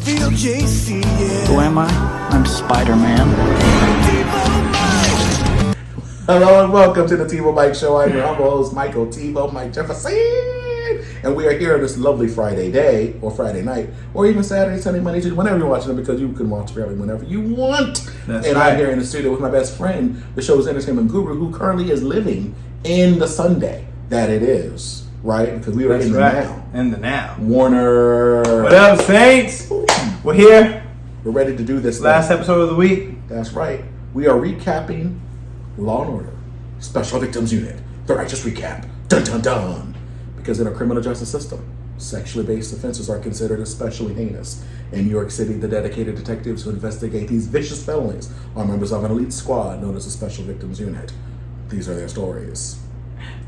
VLJC, yeah. Who am I? I'm Spider-Man. Hello and welcome to the TiVoMike Show. I'm your humble host, Michael TiVoMike Jefferson. And we are here on this lovely Friday day, or Friday night, or even Saturday, Sunday, Monday, Tuesday, whenever you're watching it, because you can watch really whenever you want. That's and right. I'm here in the studio with my best friend, the show's entertainment guru, who currently is living in the Sunday that it is, right? Because we are in the now. In the now. Warner. What up, Saints? We're here. We're ready to do this. Last episode of the week. That's right. We are recapping Law and Order, Special Victims Unit, the Righteous Recap. Dun dun dun. Because in our criminal justice system, sexually based offenses are considered especially heinous. In New York City, the dedicated detectives who investigate these vicious felonies are members of an elite squad known as the Special Victims Unit. These are their stories.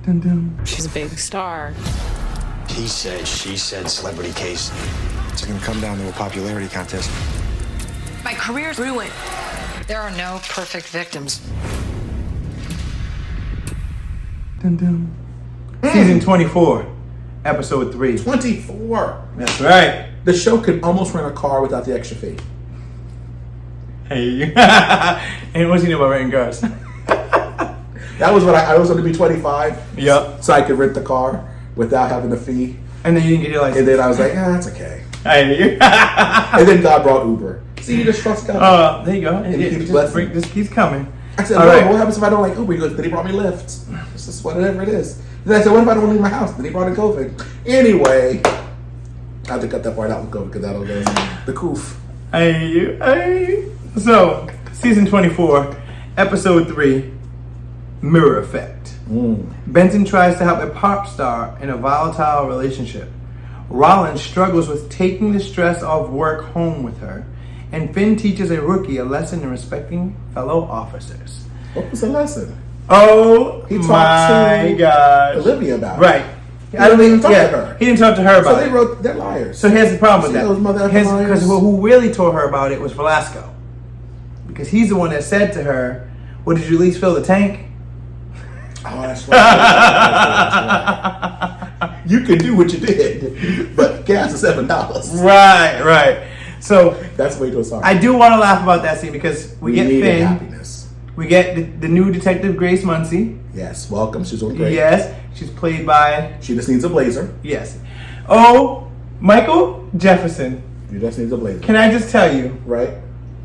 Dun dun. She's a big star. He said, she said, celebrity case. It's gonna come down to a popularity contest. My career's ruined. There are no perfect victims. Dun dun. Season 24, episode 3. 24. That's right. The show could almost rent a car without the extra fee. Hey. And what's he know about renting cars? That was what I was going to be 25. Yep. So I could rent the car without having a fee. And then you didn't get your license. And then I was like, that's okay. Hey. And then God brought Uber. See, you just trust God. There you go. And he keeps blessing. This keeps coming. I said, All well, right. what happens if I don't like Uber? He goes, then he brought me Lyft. It's just whatever it is. Then I said, what if I don't leave my house? Then he brought in COVID. Anyway, I have to cut that part out with COVID because that'll go the coof. Hey. So, season 24, episode 3, Mirror Effect. Benson tries to help a pop star in a volatile relationship. Rollins struggles with taking the stress of work home with her. And Finn teaches a rookie a lesson in respecting fellow officers. What was the lesson? Oh, He talked my to gosh. Olivia about it. Right. I didn't even talk to her. He didn't talk to her about So they it. wrote, they're liars. So here's the problem with See those mother that. effing liars? Because who really told her about it was Velasco. Because he's the one that said to her, well, did you at least fill the tank? Oh, that's right. That's right. You can do what you did, but gas is $7. Right. So That's way too sorry. I do want to laugh about that scene because we get needed Finn. happiness. We get the new detective Grace Muncy. Yes, welcome. She's doing great. Yes. She's played by, She just needs a blazer. yes. Oh, Michael Jefferson. You just need a blazer. Can I just tell you, Right?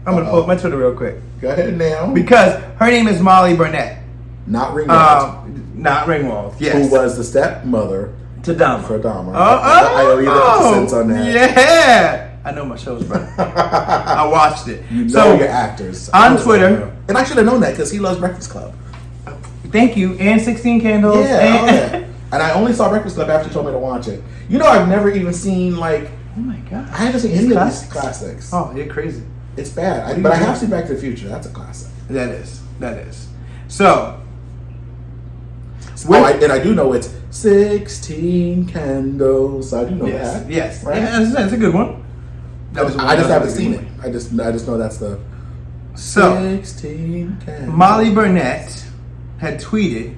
I'm going to pull up my Twitter real quick. Go ahead now. Because her name is Molly Burnett. Not Ringwald, Not Ringwald. Yes. who was the stepmother to Dahmer. for Dahmer. I owe you the cents on that. Yeah. I know my shows, bro. I watched it. You know So, your actors. on Twitter, And I should have known that because he loves Breakfast Club. thank you, and 16 Candles. Yeah, all and, that. And I only saw Breakfast Club after you told me to watch it. You know, I've never even seen, like, oh my god. I haven't seen any of these classics. Oh, you're crazy. It's bad. What are But you I have doing? seen Back to the Future. That's a classic. That is. So, And I do know it's 16 Candles. I do know that. yes. Right? Yeah, that's a good one. That was I just that haven't was a seen good it. one. I just know that's the So, 16 Candles. Molly Burnett had tweeted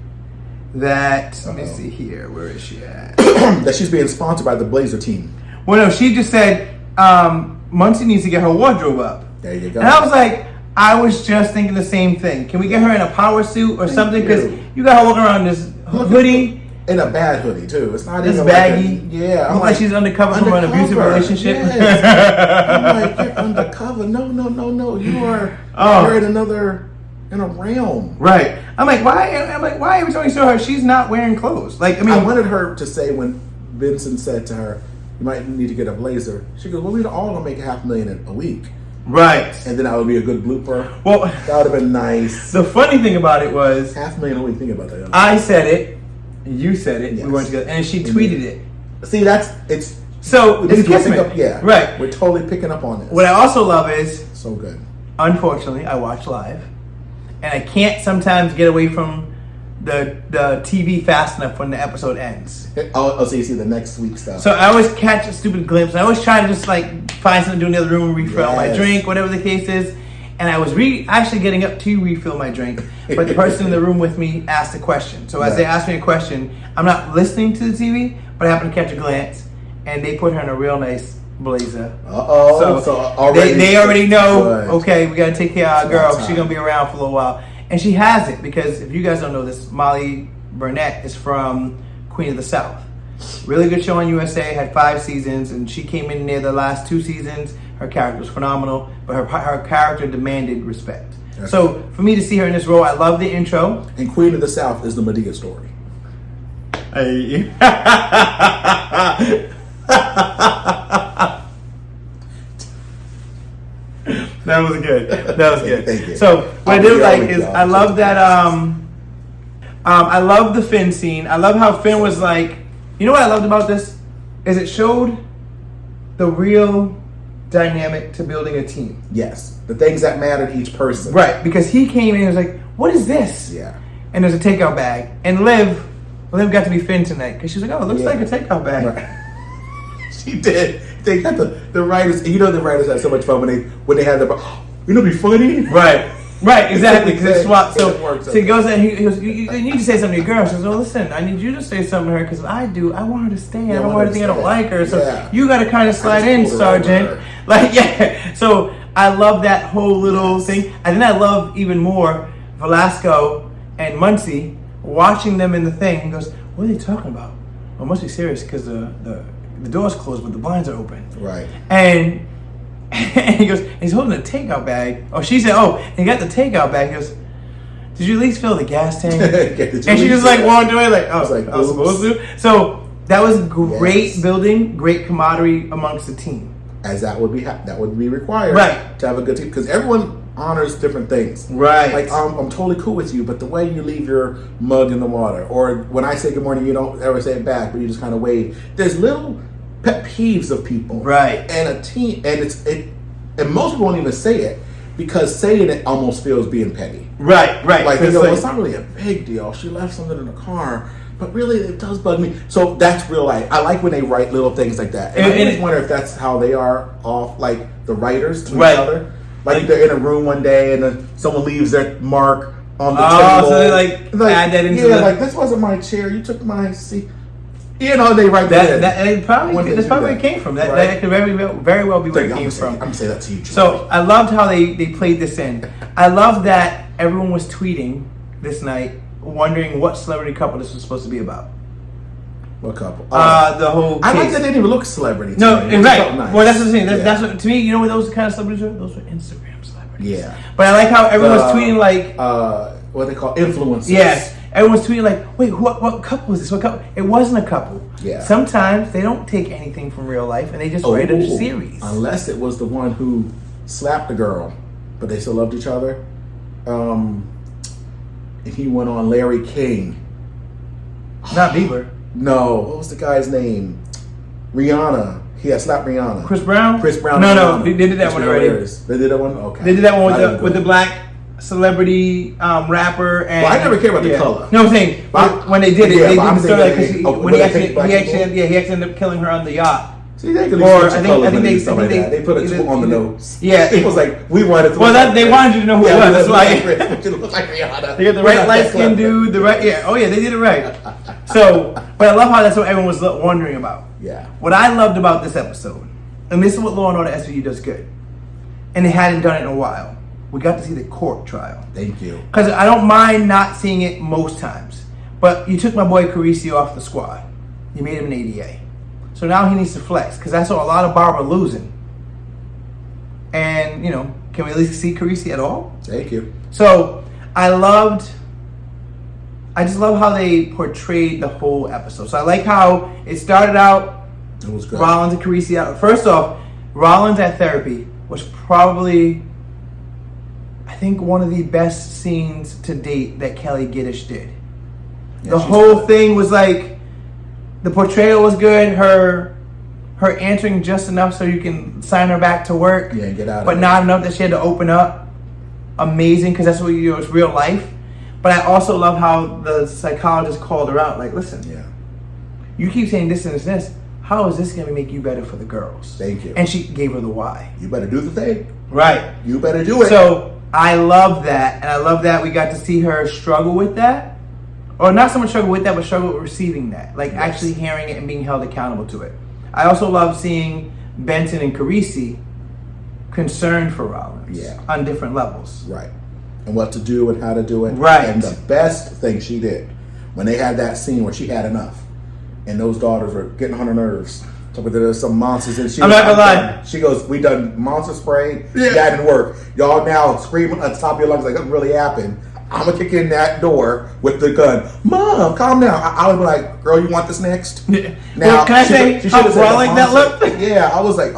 that, let me see here, where is she at? that she's being sponsored by the Blazer team. Well, no, she just said Muncy needs to get her wardrobe up. There you go. And I was like, I was just thinking the same thing. Can we get her in a power suit or something? Because you got her walking around in this hoodie. In a bad hoodie too. It's not It's even baggy. Like yeah, I'm Look like she's undercover from an abusive relationship. Yes. I'm like, you're undercover. No. You're in a realm. Right. I'm like, why every time you saw her, she's not wearing clothes? Like, I mean, I wanted her to say when Benson said to her, "You might need to get a blazer." She goes, "Well, we're all gonna make $500,000 a week." right. And then that would be a good blooper. Well, That would have been nice. the funny thing about it was, $500,000 a week. Think about that. I said it, you said it, Yes. we weren't together, and she tweeted it. See, it's So, it's we pick kismet. up, yeah, Right. We're totally picking up on this. What I also love is, So good. unfortunately, I watch live, and I can't sometimes get away from the TV fast enough when the episode ends. Oh, so you see the next week stuff. So I always catch a stupid glimpse. I always try to just like find something to do in the other room, refill my Yes. drink, whatever the case is. And I was actually getting up to refill my drink, but the person in the room with me asked a question. So as they asked me a question, I'm not listening to the TV, but I happen to catch a glance, and they put her in a real nice blazer. So already they already know. Good. Okay, we gotta take care of our girl. Time. She's gonna be around for a little while, and she has it because if you guys don't know this, Molly Burnett is from Queen of the South. Really good show on USA. Had 5 seasons, and she came in near the last 2 seasons. Her character was phenomenal, but her character demanded respect. So for me to see her in this role, I love the intro. And Queen of the South is the Medea story. Hey. That was good. That was good. Thank you. So what I did like is I love that. I love the Finn scene. I love how Finn was like. You know what I loved about this is it showed the real dynamic to building a team. Yes, the things that matter to each person. Right, because he came in and was like, "What is this?" Yeah. And there's a takeout bag, and Liv got to be Finn tonight because she's like, "Oh, it looks like a takeout bag." Right. She did. They got the writers. You know, the writers had so much fun when they had the. You know, be funny. Right, exactly. Because it's swapped. So He he goes and he goes, you need to say something to your girl. She goes, "Oh, listen, I need you to say something to her because I want her to stay. I don't want her to think I don't like her. So you got to kind of slide in, Sergeant." Like, yeah. So I love that whole little thing. And then I love even more Velasco and Muncy watching them in the thing. He goes, "What are they talking about? Well, it must be serious because the door's closed, but the blinds are open." Right. And he goes, he's holding a takeout bag. Oh, she said, "Oh," and he got the takeout bag. He goes, "Did you at least fill the gas tank?" And she just like walked away, like, "Oh, I was supposed to." So that was great building, great camaraderie amongst the team. As that would be required, right, to have a good team because everyone honors different things, right? Like I'm totally cool with you, but the way you leave your mug in the water, or when I say good morning, you don't ever say it back, but you just kind of wave. There's little pet peeves of people, right? And a team, and and most people won't even say it because saying it almost feels being petty, right? Like they go, it's not really a big deal. She left something in the car. But really, it does bug me. So that's real life. I like when they write little things like that. And I always wonder if that's how they are off, like the writers to each other. Like they're in a room one day and then someone leaves their mark on the table. So they like add that into like this wasn't my chair. You took my seat. You know, they write that. That's probably where it came from. That could very well be where it came from. I'm gonna say that to you, George. So I loved how they played this in. I love that everyone was tweeting this night, wondering what celebrity couple this was supposed to be about. What couple? The whole case. I like that they didn't even look celebrity. No, right. Nice. Well, that's the thing. That's what, to me, you know what those kind of celebrities are? Those are Instagram celebrities. Yeah. But I like how everyone's tweeting like... what they call influencers. Yes. Everyone's tweeting like, wait, what couple is this? What couple? It wasn't a couple. Yeah. Sometimes they don't take anything from real life and they just write a series. Unless it was the one who slapped the girl, but they still loved each other. And he went on Larry King. Not Bieber. No, what was the guy's name? Rihanna. He had slapped Rihanna. Chris Brown. No, they did that one already. They did that one. Okay. They did that one with the black celebrity rapper. And well, I never cared about the color. No, I'm saying when they did it, they didn't start like he ended up killing her on the yacht. See, they could I think they put a two on the nose. Yeah, it was like we wanted to. Well, they wanted you to know who it was. That's why it looked like Rihanna. They got the right light skinned dude. The right, yeah. Oh yeah, they did it right. So, but I love how that's what everyone was wondering about. Yeah. What I loved about this episode, and this is what Law and Order SVU does good, and they hadn't done it in a while. We got to see the court trial. Thank you. Because I don't mind not seeing it most times, but you took my boy Carisi off the squad. You made him an ADA. So now he needs to flex because I saw a lot of Barbara losing. And, can we at least see Carisi at all? Thank you. So I just love how they portrayed the whole episode. So I like how it started out. It was good. Rollins and Carisi out. First off, Rollins at therapy was probably, I think, one of the best scenes to date that Kelly Giddish did. Yeah, the whole thing was like, the portrayal was good. Her answering just enough so you can sign her back to work. Yeah, get out of but not enough that she had to open up. Amazing, because that's what it's real life. But I also love how the psychologist called her out. Like, listen, you keep saying this and this and this. How is this going to make you better for the girls? Thank you. And she gave her the why. You better do the thing. Right. You better do it. So I love that, and I love that we got to see her struggle with that. Or not so much struggle with that, but struggle with receiving that. Like actually hearing it and being held accountable to it. I also love seeing Benson and Carisi concerned for Rollins. Yeah. On different levels. Right. And what to do and how to do it. Right. And the best thing she did, when they had that scene where she had enough, and those daughters were getting on her nerves. So there's some monsters, and she I'm not gonna lie. She goes, "We done monster spray. Yeah. That didn't work. Y'all now screaming at the top of your lungs like nothing really happened. I'm gonna kick in that door with the gun. Mom, calm down." I would be like, "Girl, you want this next?" Yeah. Now, Well, can I say she how should've said the brawling that monster. looked? Yeah, I was like,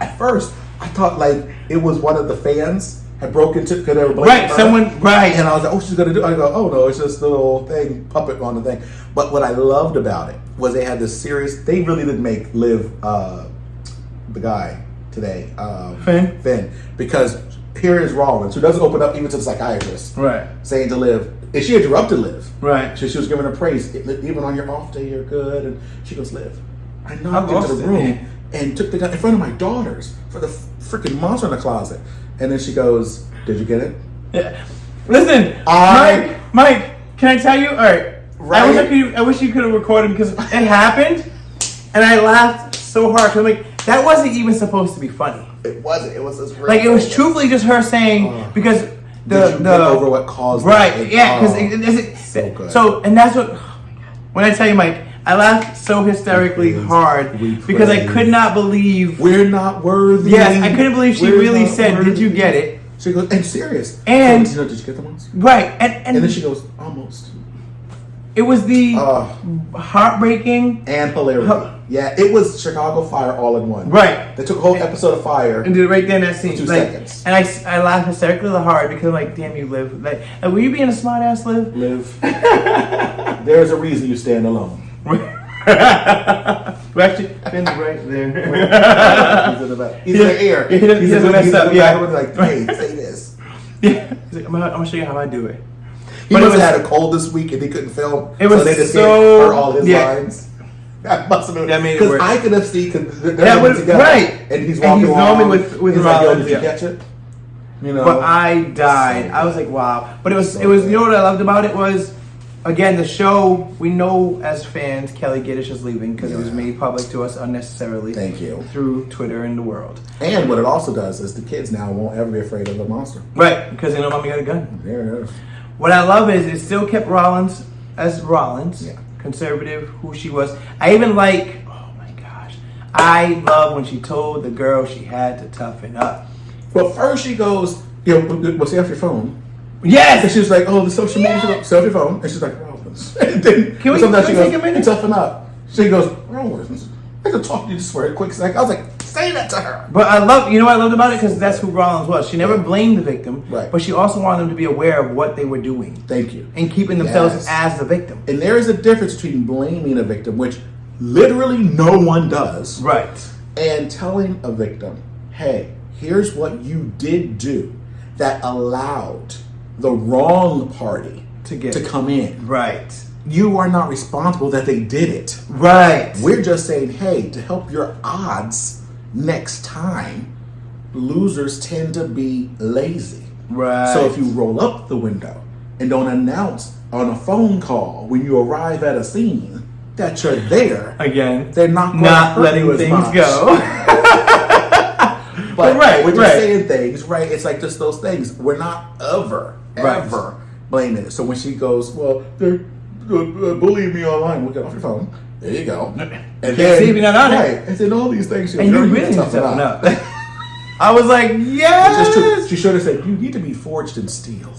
at first I thought like it was one of the fans had broken into because they were blaming Right, her. someone, right. And I was like, "Oh, she's gonna do." I go, "Oh no, it's just a little thing, puppet on the thing." But what I loved about it was they had this serious. They really did make Liv, the guy today, Finn, because here is Rollins, who doesn't open up even to the psychiatrist, Right. saying to Liv, and she interrupted Liv. Right. She was giving her praise, even on your off day, you're good. And she goes, "Liv, I I knocked lost into the it. room and took the gun in front of my daughters for the freaking monster in the closet." And then she goes, "Did you get it?" Yeah. Listen, I- Mike, can I tell you? All right. Right. I wish you could have recorded because it happened, and I laughed so hard. 'Cause I'm like, that wasn't even supposed to be funny. It wasn't. It was this real Like it was thing. truthfully just her saying because Did you get over what caused right, it? yeah, because So good. So and that's what. Oh my God. When I tell you, Mike, I laughed so hysterically hard because I could not believe. We're not worthy. Yes, I couldn't believe she We're really not said, "Did you worthy." get it?" She goes, "And serious." And- so, did you get the ones? Right, And then she goes, "Almost." it was the Uh, heartbreaking. and hilarity. Yeah, it was Chicago Fire all in one. Right. They took a whole episode of Fire. And did it right there in that scene. 2 like, seconds. And I laughed hysterically hard because I'm like, damn you, Liv. Like, were you being a smart ass, Liv? Liv. There's a reason you stand alone. Actually, Finn's right there. He's in the back. He's in the air. He doesn't mess up, yeah. Like, "Hey, say this." Yeah. He's like, I'm gonna show you how I do it. He But it must was- have had a cold this week and he couldn't film. It was so they just so- gave her all his yeah. lines. That must have been That made it because work. I could have seen because they're That living would- together, right. And he's And walking he's along normally with he's like, "Yo, Rollins, did you yeah. catch it?" You know. But I died. So I was like, wow. But it was, So you know good. what I loved about it was, again, the show, we know as fans, Kelly Giddish is leaving because it was Yeah. made public to us unnecessarily. Thank you. Through Twitter and the world. And what it also does is the kids now won't ever be afraid of the monster. Right, because they know mommy got a gun. There it is. What I love is it still kept Rollins as Rollins, Yeah. conservative, who she was. I even like, oh my gosh, I love when she told the girl she had to toughen up. Well, first she goes, "Yo, what's off your phone?" And Yes! she was like, "Oh, the social media." She goes, "Stay off your phone." And she's like, "Rollins." And then Can we sometimes she take goes, a minute? "Toughen up." She goes, "Rollins." I could talk to you just for a quick second. I was like, say that to her. But I love, you know what I loved about it? Because that's who Rollins was. She never blamed the victim, Right. but she also wanted them to be aware of what they were doing Thank you. and keeping themselves Yes. as the victim. And there is a difference between blaming a victim, which literally no one does, Right. and telling a victim, "Hey, here's what you did do that allowed the wrong party To come in. Right. You are not responsible that they did it. Right. We're just saying, hey, to help your odds next time, losers tend to be lazy. Right. So if you roll up the window and don't announce on a phone call when you arrive at a scene that you're there, Again, they're not going to hurt letting you as things much. go. But Right, we're just right. saying things, right? It's like just those things. We're not ever blaming it. So when she goes, "Well, they're bullying me online," we'll get off your phone. There you go. And Can't see if you're not on it. right. And then all these things. And you "Girl, really need need to to toughen up." up. I was like, It's yes. just true. She should have said, "You need to be forged in steel."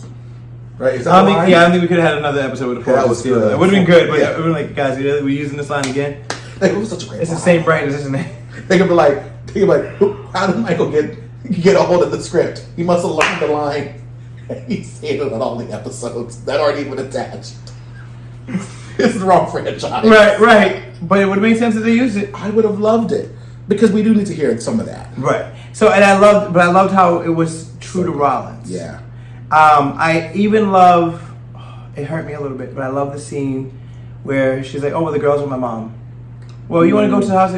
Right? Is that I the don't line? think, yeah, I don't think we could have had another episode with the That Force was Steel. good. It would have been good, but Yeah. it would have been like, guys, we're using this line again. Like, it was such a great It's the line. same brightness, isn't it? They could be like, how did Michael get a hold of the script? He must have learned the line. He's saying it on all the episodes that aren't even attached. This is the wrong franchise. Right. But it would have made sense if they used it. I would have loved it because we do need to hear some of that. Right. So, and I loved how it was true to Rollins. Yeah. I even love, it hurt me a little bit, but I love the scene where she's like, "Oh, well, the girl's with my mom. Well, you want to go to the house?"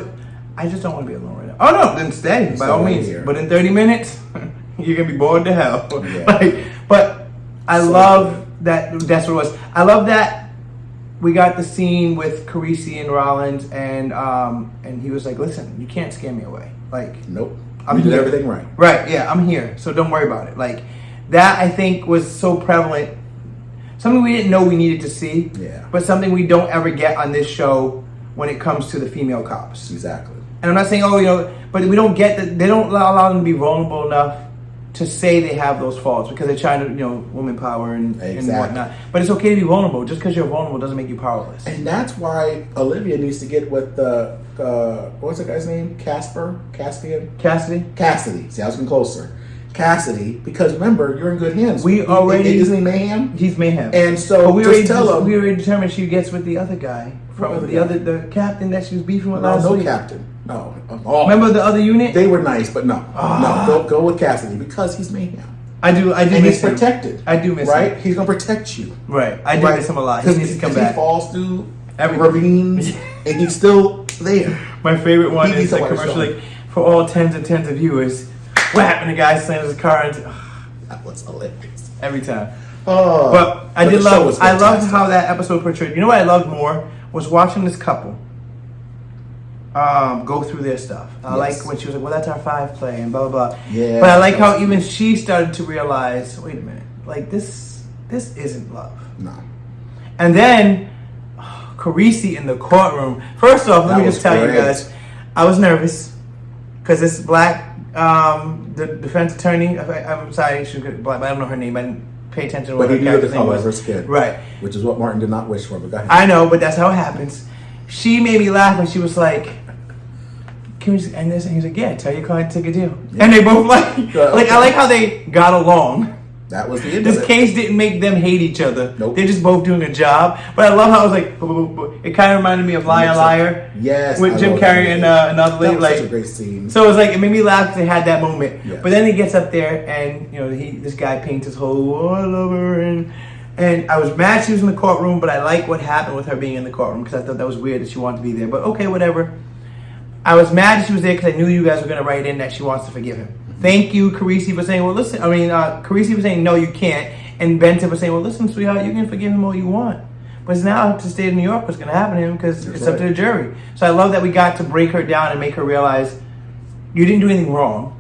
I just don't want to be alone right now. Oh, no, then stay, by Stay all right means. here. But in 30 minutes, you're going to be bored to hell. Yeah. But I So love that, that's what it was. I love that we got the scene with Carisi and Rollins, and he was like, "Listen, you can't scare me away. Like, Nope. I'm You did here. everything right. Right? Yeah, I'm here. So don't worry about it." Like that, I think was so prevalent. Something we didn't know we needed to see. Yeah. But something we don't ever get on this show when it comes to the female cops. Exactly. And I'm not saying, but we don't get that. They don't allow them to be vulnerable enough to say they have those faults because they're trying to, woman power and whatnot. But it's okay to be vulnerable. Just because you're vulnerable doesn't make you powerless. And that's why Olivia needs to get with the what's the guy's name? Cassidy. See, I was getting closer. Cassidy, because remember, you're in good hands. Isn't he Mayhem? He's Mayhem. And so we just tell him. We already determined she gets with the other guy from the captain that she was beefing with last week. No captain. No. Oh. Remember the other unit? They were nice, but no. Go with Cassidy because he's Mayhem. I do and miss he's protected. I do miss him. Right? He's gonna protect you. Right. I do miss him a lot. He needs to come back. He falls through ravines and he's still there. My favorite one is the commercial, like, for all tens and tens of viewers. Whap! And the guy slams his car into. That was hilarious. Every time. But I loved how that episode portrayed. You know what I loved more was watching this couple go through their stuff. I like when she was like, "Well, that's our 5 play," and blah blah blah. Yeah. But I like how even she started to realize, wait a minute, like this isn't love. No. And then Carisi in the courtroom. First off, let me just tell you guys, I was nervous because this black, the defense attorney. I'm sorry, she was black, but I don't know her name. I didn't pay attention to what her character's name was. Her skin, right? Which is what Martin did not wish for. But go ahead. I know, but that's how it happens. She made me laugh when she was like, "Can we just end this?" And he's like, "Yeah, tell your client to take a deal." Yeah. And they both like I like how they got along. That was the end This of it. case didn't make them hate each other. Nope. They're just both doing a job. But I love how it was like, it kind of reminded me of Liar Liar. Yes. With Jim Carrey and another lady. That was such a great scene. So it was like, it made me laugh because they had that moment. Yes. But then he gets up there and, this guy paints his whole, "Oh, I love her." And I was mad she was in the courtroom, but I like what happened with her being in the courtroom because I thought that was weird that she wanted to be there. But okay, whatever. I was mad that she was there because I knew you guys were going to write in that she wants to forgive him. Thank you, Carisi, for saying, Carisi was saying, "No, you can't." And Benson was saying, "Well, listen, sweetheart, you can forgive him all you want. But it's now up to the state of New York what's going to happen to him because it's up to the jury." So I love that we got to break her down and make her realize you didn't do anything wrong.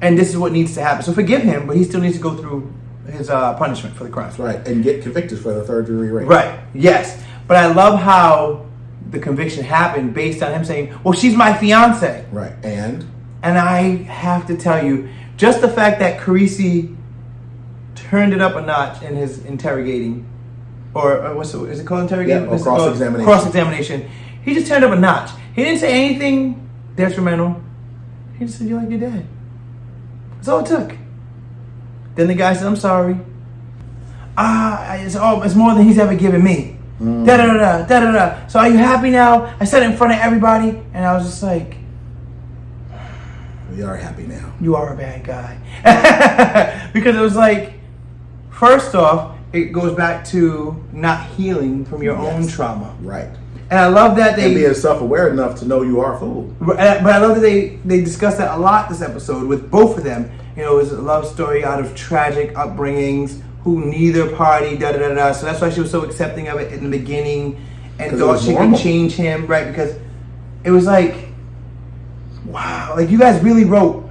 And this is what needs to happen. So forgive him, but he still needs to go through his punishment for the crime. Right, and get convicted for the third degree rape. Right, yes. But I love how the conviction happened based on him saying, "Well, she's my fiance." Right, and I have to tell you, just the fact that Carisi turned it up a notch in his interrogating, is it called interrogating? Yeah, or cross-examination. Cross-examination. He just turned up a notch. He didn't say anything detrimental. He just said, "You like your dad." That's all it took. Then the guy said, "I'm sorry. It's more than he's ever given me." Da da da da da da. "So are you happy now?" I said it in front of everybody, and I was just like, "We are happy now. You are a bad guy." Because it was like, first off, it goes back to not healing from your own trauma. Right. And I love that and being self-aware enough to know you are a fool. But I love that they discussed that a lot this episode with both of them. It was a love story out of tragic upbringings who neither party, da da da da. So that's why she was so accepting of it in the beginning and thought she could change him, right? Because it was like, wow, like you guys really wrote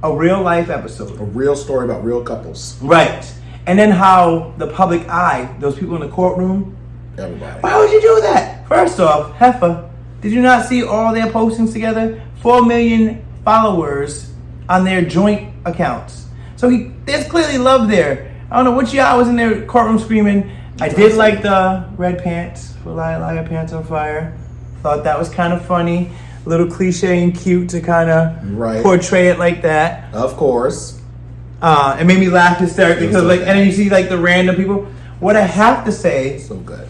a real life episode. A real story about real couples. Right. And then how the public eye, those people in the courtroom, everybody. Why would you do that? First off, Heffa, did you not see all their postings together? 4 million followers on their joint accounts. So there's clearly love there. I don't know which y'all was in their courtroom screaming. I did like the red pants for Liar Liar Pants on Fire. Thought that was kind of funny. A little cliche and cute to kind of portray it like that. Of course. It made me laugh hysterically because and then you see like the random people. What I have to say, so good.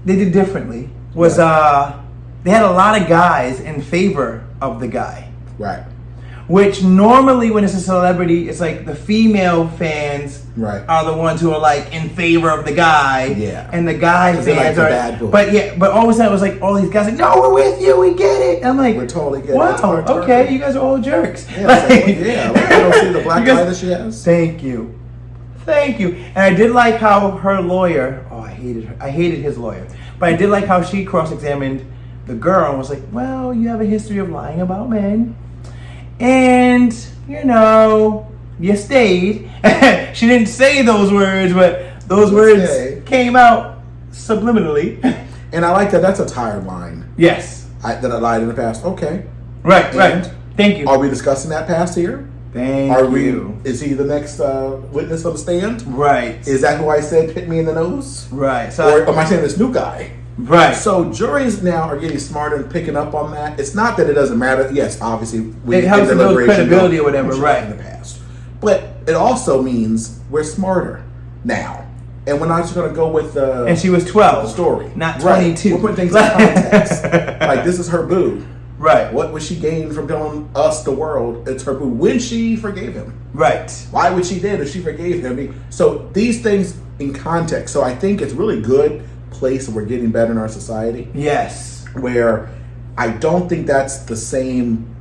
They did differently was they had a lot of guys in favor of the guy. Right. Which normally when it's a celebrity, it's like the female fans are the ones who are like in favor of the guy. Yeah. And the guy fans are bad boy. but all of a sudden it was like all these guys like, "No, we're with you, we get it." And I'm like, we're totally getting it. Wow, okay, you guys are all jerks. Yeah, like I don't see the black eye that she has. Thank you. And I did like how her lawyer, I hated his lawyer. But I did like how she cross-examined the girl and was like, well, you have a history of lying about men. And, you know, you stayed. She didn't say those words, but those words came out subliminally. And I like that. That's a tired line. Yes. That I lied in the past. Okay. Right, right. Thank you. Are we discussing that past here? Thank you. Is he the next witness on the stand? Right. Is that who I said hit me in the nose? Right. So or am I saying this new guy? Right. So juries now are getting smarter and picking up on that. It's not that it doesn't matter. Yes, obviously it helps to build credibility or whatever, right? In the past, but it also means we're smarter now, and we're not just going to go with the. And she was 12. Story, not 22. Right. We're putting things in context. Like this is her boo. Right. What would she gain from telling us, the world, it's her boo when she forgave him? Right. Why would she did if she forgave him? So these things in context. So I think it's really good place we're getting better in our society. Yes. Where I don't think that's the same.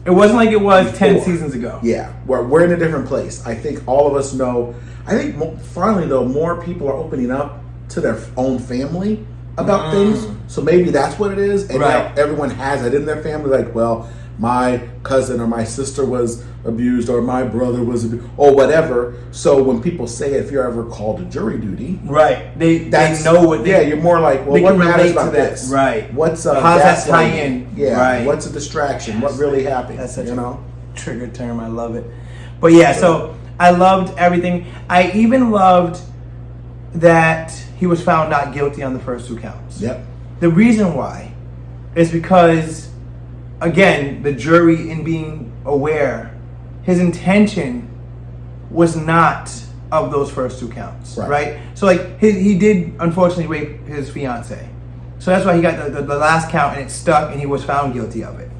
It wasn't like it was before. 10 seasons ago. Yeah. Where we're in a different place. I think all of us know. I think finally though, more people are opening up to their own family about things. So maybe that's what it is. And now everyone has it in their family. Like, well, my cousin or my sister was abused or my brother was abused or whatever. So when people say if you're ever called to jury duty, right? They know what. You're more like, well, what matters about this? Right. What's how's that tie in? Yeah. Right. What's a distraction? What really happened? That's such a trigger term. I love it. But yeah, so I loved everything. I even loved that he was found not guilty on the first 2 counts. Yep. The reason why is because, again, the jury, in being aware, his intention was not of those first 2 counts, right? So, like, he did, unfortunately, rape his fiance. So that's why he got the last count, and it stuck, and he was found guilty of it.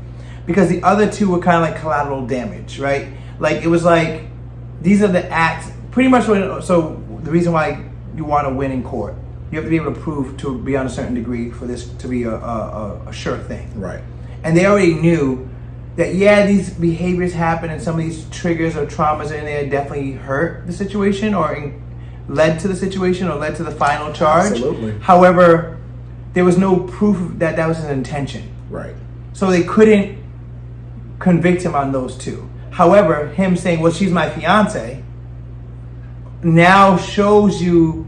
Because the other 2 were kind of like collateral damage, right? Like, it was like, these are the acts, pretty much, so the reason why you want to win in court, you have to be able to prove to be on a certain degree for this to be a sure thing. Right. And they already knew that, yeah, these behaviors happen and some of these triggers or traumas in there definitely hurt the situation or led to the situation or led to the final charge. Absolutely. However, there was no proof that that was his intention. Right. So they couldn't convict him on those 2. However, him saying, well, she's my fiance, now shows you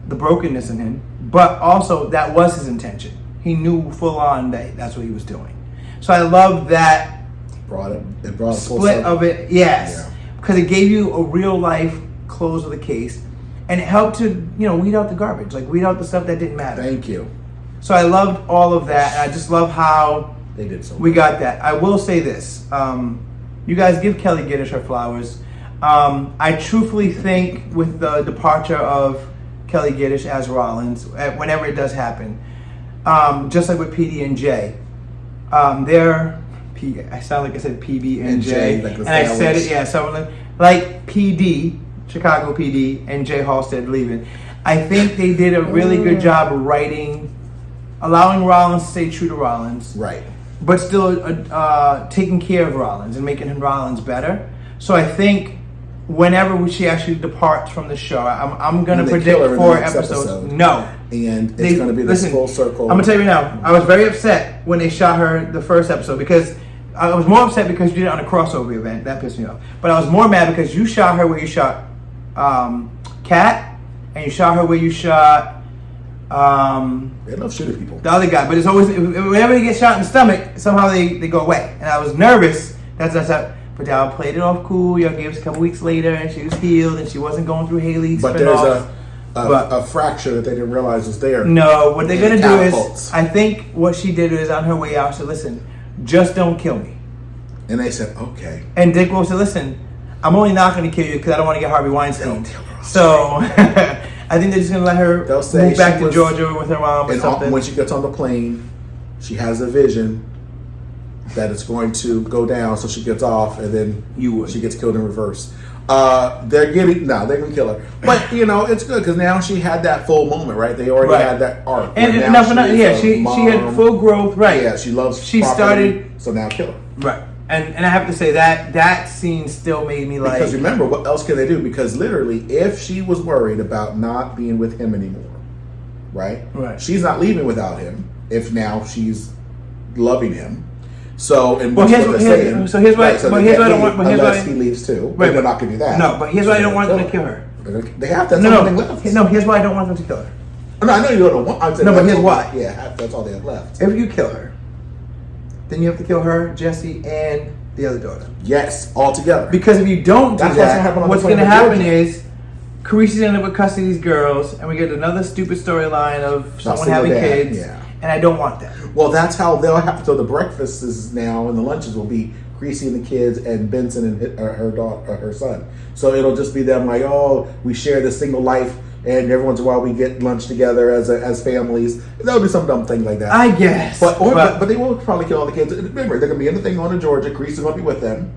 the brokenness in him, but also that was his intention. He knew full on that that's what he was doing. So I love that it brought a split of it, yes, because it gave you a real life close of the case, and it helped to weed out the garbage, like weed out the stuff that didn't matter. Thank you. So I loved all of that, and I just love how they did so. We got that. I will say this: you guys give Kelly Giddish her flowers. I truthfully think with the departure of Kelly Giddish as Rollins, whenever it does happen, just like with PD and J, I sound like I said PB and J, like and I said it, so like PD, Chicago PD, and Jay Halstead leaving. I think they did a really good job of allowing Rollins to stay true to Rollins, right, but still taking care of Rollins and making him Rollins better. So I think whenever she actually departs from the show, I'm going to predict 4 episodes. No. And it's going to be this full circle. I'm going to tell you now, I was very upset when they shot her the first episode because I was more upset because you did it on a crossover event. That pissed me off. But I was more mad because you shot her where you shot Kat, and you shot her where you shot they love shooting people. The other guy. But it's always, whenever they get shot in the stomach, somehow they go away. And I was nervous. That's but y'all played it off cool. Y'all gave us a couple weeks later, and she was healed, and she wasn't going through Haley's. But there's a fracture that they didn't realize was there. No, what they're gonna do is, I think what she did is on her way out, she said, "Listen, just don't kill me." And they said, "Okay." And Dick Wolf said, "Listen, I'm only not gonna kill you because I don't want to get Harvey Weinstein." So I think they're just gonna let her move back to Georgia with her mom or something. When she gets on the plane, she has a vision that it's going to go down, so she gets off, and then she gets killed in reverse. They're gonna kill her, but it's good because now she had that full moment, right? They already had that arc, and she had full growth, right? Yeah, she loves. She started, so now kill her, right? And I have to say that scene still made me like, because remember, what else can they do? Because literally, if she was worried about not being with him anymore, right? Right. She's not leaving without him. If now she's loving him. So, and Well, what's here's what what- they're here's- saying. so here's why- right, so but they here's can't why I don't leave want- but here's unless why- he leaves too. Right. They're not going to do that. No, but here's why I don't want them to kill her. They have to. That's No, all they left. no, here's why I don't want them to kill her. No, I know you don't want. I'm saying No, but that's here's all- why. Yeah, that's all they have left. If you kill her, then you have to kill her, Jesse, and the other daughter. Yes, all together. Because if you don't do That's what's gonna happen that, on what's the going to plane to happen Georgia. is Carisi's end up with custody of these girls, and we get another stupid storyline of someone single having dad, kids. yeah. And I don't want that. Well, that's how they'll have to. So the breakfasts is now and the lunches will be Carisi and the kids and Benson and her daughter, her son. So it'll just be them like, oh, we share this single life, and every once in a while we get lunch together as families. There'll be some dumb thing like that. I guess. But they will probably kill all the kids. Remember, they're gonna be in the thing going to Georgia. Carisi's gonna be with them.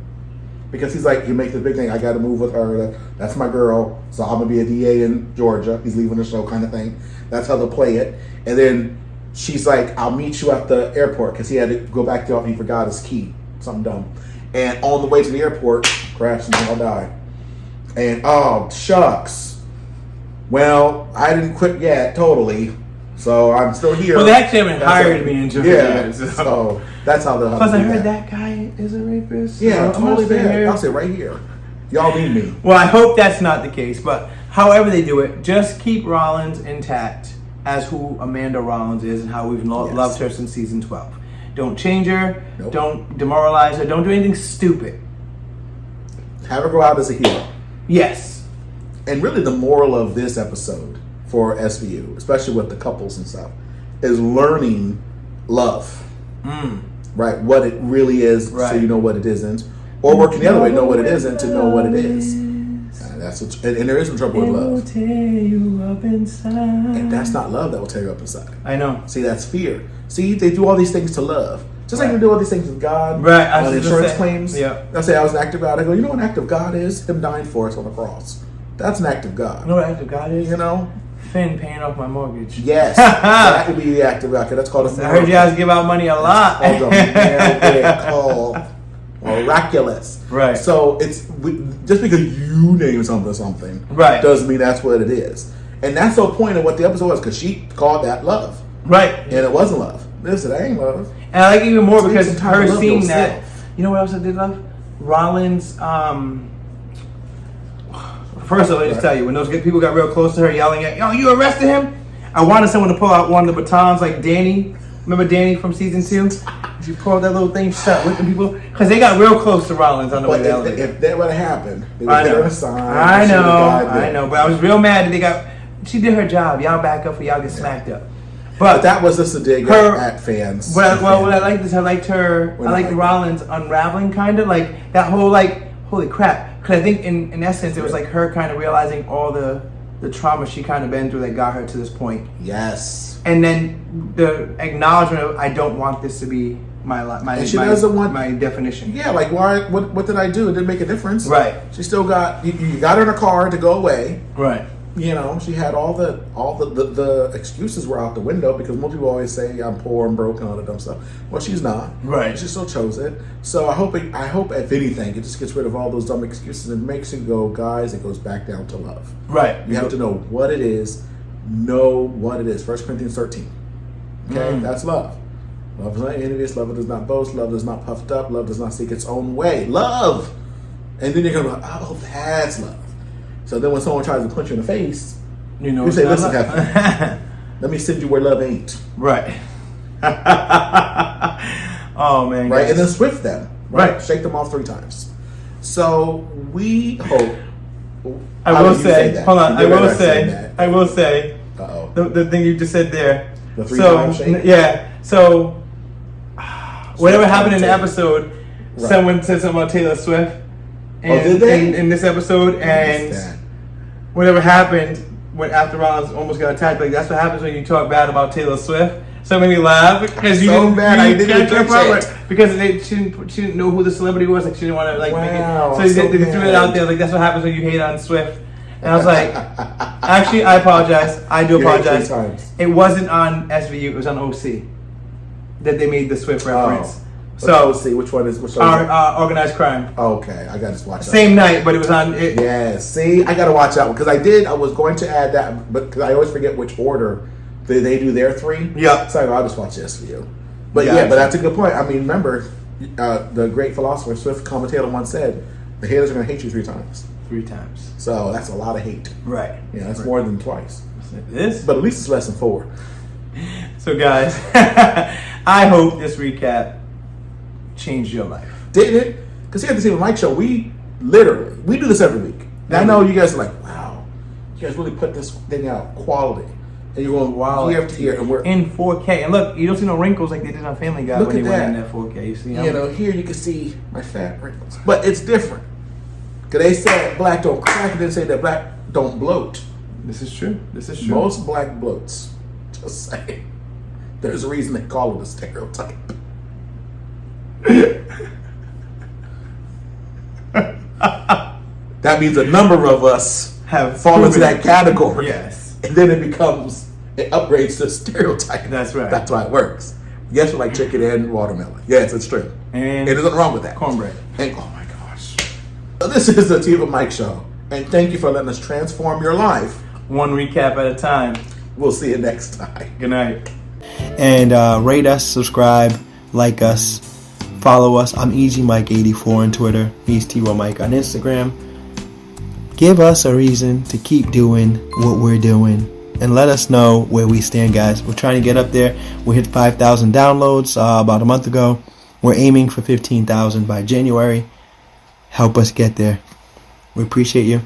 Because he's like, you make the big thing, I got to move with her. That's my girl. So I'm going to be a DA in Georgia. He's leaving the show kind of thing. That's how they'll play it. And then she's like, I'll meet you at the airport because he had to go back to he forgot his key. Something dumb. And on the way to the airport, crashed and all died. And oh, shucks. Well, I didn't quit yet, totally. So I'm still here. Well, they actually haven't hired me in Georgia yet. So that's how they'll have Plus, to I do heard that. that guy is a rapist. Yeah, So I'm not totally saying there. here- I'll say right here. Y'all need me. Well, I hope that's not the case, but however they do it, just keep Rollins intact as who Amanda Rollins is and how we've loved her since season 12. Don't change her. Nope. Don't demoralize her. Don't do anything stupid. Have her go out as a hero. Yes. And really the moral of this episode for SVU, especially with the couples and stuff, is learning love. Right? What it really is so Right. you know what it isn't. Or working the other way, know what it isn't to know what it is. That's what, and there is some trouble with love. Tear you up inside. And that's not love that will tear you up inside. I know. See, that's fear. See, they do all these things to love. Just like Right. we do all these things with God. Right, I On was just insurance saying. claims. Yeah. They'll say I was an act of God. I go, you know what an act of God is? Him dying for us on the cross. That's an act of God. You know what act of God is? You know? Finn paying off my mortgage. Yes. That would be the act of God. 'Cause that's called a I heard you guys give out money a lot. called a miracle. Miraculous. Right. So just because you name something Right. doesn't mean that's what it is. And that's the point of what the episode was, because she called that love. Right. And it wasn't love. Listen, that ain't love. And I like it even more Take because some time her to love seeing that. yourself. You know what else I did love? Rollins. First of all, let me just tell you, when those people got real close to her, yelling at, "Yo, you arrested him!" I wanted someone to pull out one of the batons, like Danny. Remember Danny from season 2? She pulled that little thing, she started whipping people because they got real close to Rollins on the way But to LA. if that would have happened, they would I have know. given her a sign. I She would've died know. there. But I was real mad that they got. She did her job. Y'all back up or y'all get smacked up. But that was just a dig Her- at fans. What I liked is I liked her. We're I not liked like Rollins unraveling, kind of like that whole like holy crap. Because I think in essence it was like her kind of realizing all the trauma she kind of been through that got her to this point, Yes. and then the acknowledgement of I don't want this to be my And she doesn't want- my definition. Yeah, like why? What did I do? It didn't make a difference. Right. She still got you got her in a car to go away. Right. You know, she had all the excuses were out the window because most people always say I'm poor and broke and all that dumb stuff. Well, she's not. Right. She still chose it. So I hope if anything, it just gets rid of all those dumb excuses and makes you go, guys. It goes back down to love. Right. You have to know what it is. Know what it is. 1 Corinthians 13. Okay, that's love. Love is not envious. Love does not boast. Love is not puffed up. Love does not seek its own way. Love. And then you're gonna be like, oh, that's love. So then when someone tries to punch you in the face, You know. you say, it's listen, not Hefty, let me send you where love ain't. Right. Oh man. Right? guys. And then swift them. Right. Shake them off 3 times. So we hope. I How will did you say, that? hold on. You I did will better say, saying that. I will say, Uh-oh. the thing you just said there. The 3 times shake? Yeah. So, whatever happened in the take. episode, Right. someone said something about Taylor Swift. Did they? In this episode, and That. whatever happened when after Rollins almost got attacked, like that's what happens when you talk bad about Taylor Swift. So it made me laugh because you So didn't, bad, you I didn't catch her catch proper- it. because she didn't know who the celebrity was. Like she didn't want to like Wow, make it. I'm So so they threw it mad. out there. Like that's what happens when you hate on Swift. And I was like, actually, I apologize. I do You hate 3 apologize. times. It wasn't on SVU. It was on OC that they made the Swift reference. So So let's see which one is which one. our organized crime. Okay, I gotta just watch that. Same night, but it was on. It, Yeah, see, I gotta watch that one because I was going to add that, but because I always forget which order they do their 3. Yeah. It's like, I'll just watch this for you. But Gotcha. yeah, but that's a good point. I mean, remember, the great philosopher, Swift commentator, once said, the haters are going to hate you 3 times. 3 times. So that's a lot of hate. Right. Yeah, that's right. more than twice. This? But at least it's less than 4. So guys, I hope this recap changed your life. Did it? Because here at the TiVoMike Show, we do this every week. And I know you guys are like, wow, you guys really put this thing out quality. And you're going Wow, year after year, and we're in 4K. And look, you don't see no wrinkles like they did on Family Guy Look when at they went in that. that 4K. You see, you know, here you can see my fat wrinkles. But it's different. Because they said black don't crack, and then say that black don't bloat. this is true. This is true. Most black bloats. Just saying. There's a reason they call it a stereotype. That means a number of us Have fall into proven that category. Yes. And then it upgrades to stereotype. That's right. That's why it works. Yes, we like chicken and watermelon. Yes, it's true. And There's nothing wrong with that. cornbread. And, oh my gosh. So this is the TiVoMike Show. And thank you for letting us transform your life. One recap at a time. We'll see you next time. Good night. And rate us, subscribe, like us, follow us. I'm EasyMike84 on Twitter. He's TiVoMike on Instagram. Give us a reason to keep doing what we're doing. And let us know where we stand, guys. We're trying to get up there. We hit 5,000 downloads about a month ago. We're aiming for 15,000 by January. Help us get there. We appreciate you.